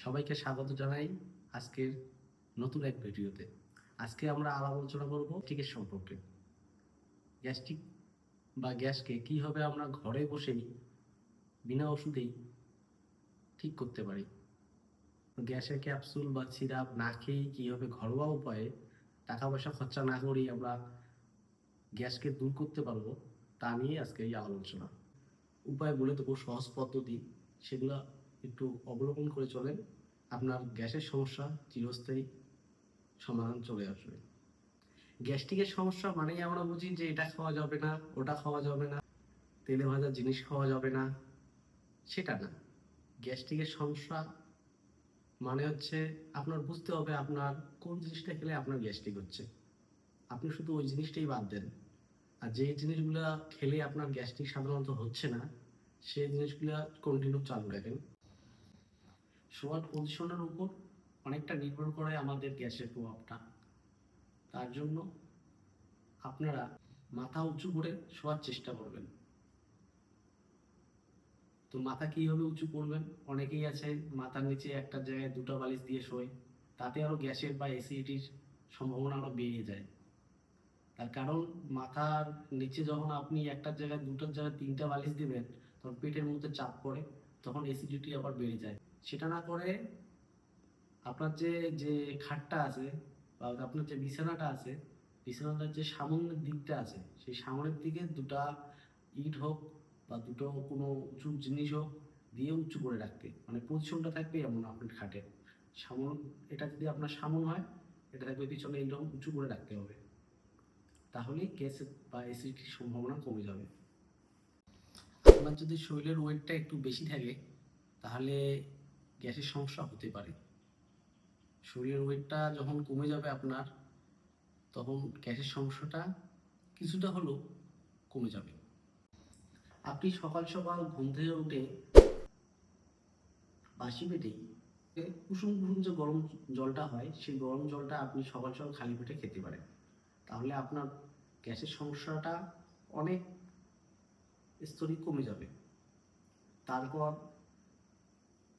সবাইকে স্বাগত জানাই আজকের নতুন এক ভিডিওতে। আজকে আমরা আলোচনা করব গ্যাস্ট্রিকের সম্পর্কে। গ্যাস্ট্রিক বা গ্যাসকে কীভাবে আমরা ঘরে বসেই বিনা ওষুধেই ঠিক করতে পারি। গ্যাসের ক্যাপসুল বা সিরাপ না খেয়েই কীভাবে ঘরোয়া উপায়ে টাকা পয়সা খরচা না করেই আমরা গ্যাসকে দূর করতে পারবো তা নিয়ে আজকে এই আলোচনা। উপায় বলে দেবো, সহজ পদ্ধতি, সেগুলো একটু অবলম্বন করে চলেন, আপনার গ্যাসের সমস্যা চিরস্থায়ী সমাধান চলে আসবে। গ্যাস্ট্রিকের সমস্যা মানেই আমরা বুঝি যে এটা খাওয়া যাবে না, ওটা খাওয়া যাবে না, তেলে ভাজা জিনিস খাওয়া যাবে না, সেটা না। গ্যাস্ট্রিকের সমস্যা মানে হচ্ছে আপনার বুঝতে হবে আপনার কোন জিনিসটা খেলে আপনার গ্যাস্ট্রিক হচ্ছে। আপনি শুধু ওই জিনিসটাই বাদ দেন, আর যে জিনিসগুলো খেলে আপনার গ্যাস্ট্রিক সাধারণত হচ্ছে না সেই জিনিসগুলো কন্টিনিউ চালু রাখেন। শোয়ার পজিশনের উপর অনেকটা নির্ভর করে আমাদের গ্যাসের প্রভাবটা। তার জন্য আপনারা মাথা উঁচু করে শোয়ার চেষ্টা করবেন। তো মাথা কীভাবে উঁচু করবেন? অনেকেই আছে মাথার নিচে একটা জায়গায় দুটো বালিশ দিয়ে শোয়, তাতে আরও গ্যাসের বা অ্যাসিডিটির সম্ভাবনা আরও বেড়ে যায়। তার কারণ মাথার নিচে যখন আপনি একটা জায়গায় দুটোর জায়গায় তিনটা বালিশ দিবেন তখন পেটের মধ্যে চাপ পড়ে, তখন অ্যাসিডিটি আবার বেড়ে যায়। সেটা না করে আপনার যে যে খাটটা আছে বা আপনার যে বিছানাটা আছে, বিছানাটার যে সামনের দিকটা আছে সেই সামনের দিকে দুটা ইট হোক বা দুটো কোনো উঁচু জিনিস হোক দিয়ে উঁচু করে রাখতে, মানে পজিশনটা থাকবে এমন আপনার খাটের সামন। এটা যদি আপনার সামন হয়, এটা থাকবে পিছনে এইরকম উঁচু করে রাখতে হবে, তাহলে গ্যাস বা অ্যাসিডিটির সম্ভাবনা কমে যাবে। আপনার যদি শরীরের ওয়েটটা একটু বেশি থাকে তাহলে গ্যাসের সমস্যা হতে পারে। শরীরের ওয়েটটা যখন কমে যাবে আপনার, তখন গ্যাসের সমস্যাটা কিছুটা হলেও কমে যাবে। আপনি সকাল সকাল ঘুম থেকে উঠে বাসি পেটেই কুসুম কুসুম যে গরম জলটা হয় সেই গরম জলটা আপনি সকাল সকাল খালি পেটে খেতে পারেন, তাহলে আপনার গ্যাসের সমস্যাটা অনেক স্তরই কমে যাবে। তারপর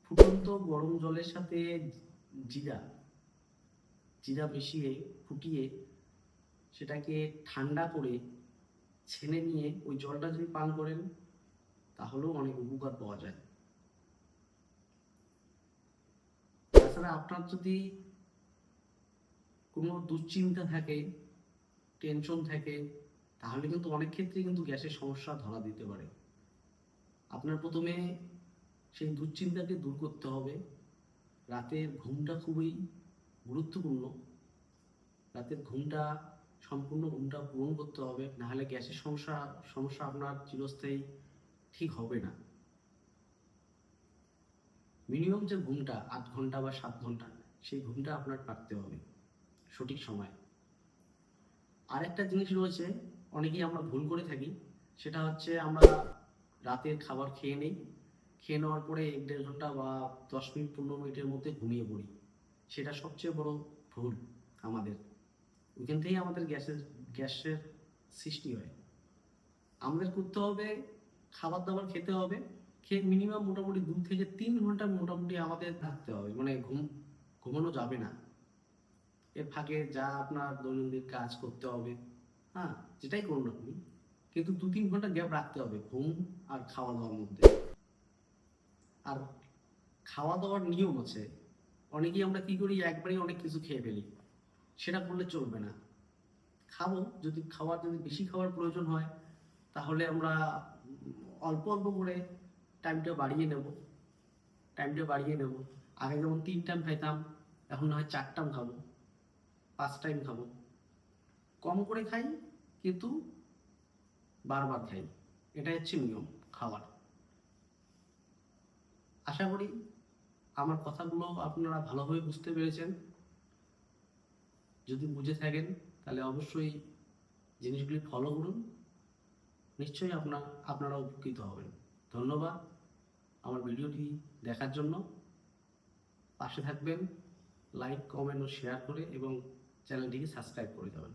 ফুটন্ত গরম জলের সাথে জিরা জিরা মিশিয়ে ফুটিয়ে সেটাকে ঠান্ডা করে ছেনে নিয়ে ওই জলটা যদি পান করেন তাহলেও অনেক উপকার পাওয়া যায়। তাছাড়া আপনার যদি কোনো দুশ্চিন্তা থাকে, টেনশন থাকে, তাহলে কিন্তু অনেক ক্ষেত্রে কিন্তু গ্যাসের সমস্যা ধরা দিতে পারে। আপনার প্রথমে সেই দুশ্চিন্তাকে দূর করতে হবে। রাতের ঘুমটা খুবই গুরুত্বপূর্ণ। রাতের ঘুমটা সম্পূর্ণ ঘুমটা পূরণ করতে হবে, নাহলে গ্যাসের সমস্যা আপনার চিরস্থায়ী ঠিক হবে না। মিনিমাম যে ঘুমটা 8 ঘন্টা বা 7 ঘন্টা, সেই ঘুমটা আপনার পারতে হবে সঠিক সময়। আরেকটা জিনিস রয়েছে, অনেকেই আমরা ভুল করে থাকি, সেটা হচ্ছে আমরা রাতের খাবার খেয়ে নেই, খেয়ে নেওয়ার পরে 1-1.5 ঘন্টা বা 10 মিনিট 15 মিনিটের মধ্যে ঘুমিয়ে পড়ি। সেটা সবচেয়ে বড় ভুল আমাদের। ওইখান থেকেই আমাদের গ্যাসের সৃষ্টি হয়। আমাদের করতে হবে, খাবার দাবার খেতে হবে, খেয়ে মিনিমাম মোটামুটি 2 থেকে 3 ঘন্টা মোটামুটি আমাদের থাকতে হবে, মানে ঘুমানো যাবে না। এর ফাঁকে যা আপনার দৈনন্দিন কাজ করতে হবে, হ্যাঁ, যেটাই করুন আপনি, কিন্তু 2-3 ঘন্টা গ্যাপ রাখতে হবে ঘুম আর খাওয়া দাওয়ার মধ্যে। আর খাওয়া দাওয়ার নিয়ম আছে। অনেকেই আমরা কি করি, একবারেই অনেক কিছু খেয়ে ফেলি, সেটা করলে চলবে না। খাবো, যদি বেশি খাওয়ার প্রয়োজন হয় তাহলে আমরা অল্প অল্প করে টাইমটা বাড়িয়ে নেব। আগে যেমন 3 টাইম খাইতাম, এখন না হয় 4 টাইম খাবো, 5 টাইম খাবো। কম করে খাই কিন্তু বারবার খাই, এটা হচ্ছে নিয়ম খাওয়ার। আশা করি আমার কথাগুলো আপনারা ভালোভাবে বুঝতে পেরেছেন। যদি বুঝে থাকেন তাহলে অবশ্যই জিনিসগুলি ফলো করুন, নিশ্চয়ই আপনারা উপকৃত হবেন। ধন্যবাদ আমার ভিডিওটি দেখার জন্য। পাশে থাকবেন, লাইক, কমেন্ট ও শেয়ার করে, এবং চ্যানেলটিকে সাবস্ক্রাইব করে দেবেন।